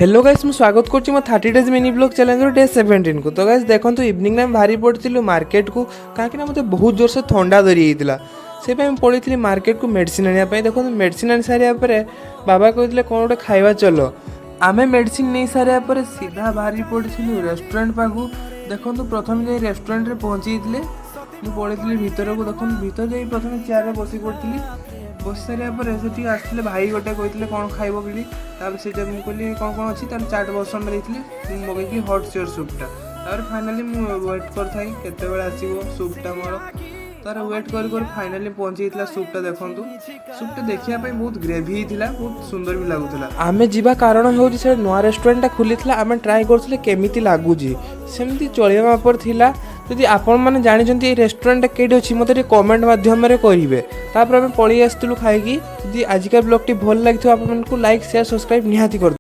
Hello guys मु स्वागत करछि मो 30 days mini blog challenge day 17 को। तो गाइस देखंतु इवनिंग टाइम भारी पड़थिलु मार्केट को काकि ना मते बहुत जोर से ठंडा धरी हेतिला से पे पड़ीथि मार्केट को मेडिसिन आनिया पे। देखो मेडिसिन आनि सारिया परे बाबा कहथिले कोन गोटे खाइबा चलो आमे मेडिसिन नै सारिया परे सीधा भारी पड़थिलु रेस्टोरेंट पाखु। देखंतु प्रथम जे रेस्टोरेंट रे पहुंचीथिले मु पड़ीथि भीतर को। देखो भीतर जाई प्रथम चेयर रे बसी पड़थिली बस सारे से आसते भाई गोटे कहते कौन खाइब कि मुझे कहली कौन कौन अच्छी तार चाट बसन देते मगैली हट चेयर सूपटा। फाइनाली मुझे वेट कर केत आसो सूपटा मोर तार वेट कर फाइनाली पहुंची सूपटा। देखूँ सूपटा देखापी बहुत ग्रेवी होता बहुत सुंदर भी लगुला। आम जा कारण हूँ से नुआ रेस्टोरेंटा खुली आम ट्राए करें केमी लगुच सेमती चलिया मापर थिला। जदि आपण मैंने जानते रेस्टोरेंट कईटे अच्छी मत कमेंट मध्यम करेंगे तापर आम पलि आसलु खाई। जदि आजिका ब्लॉग टी भल लगी आपको लाइक शेयर सब्सक्राइब निहाती कर।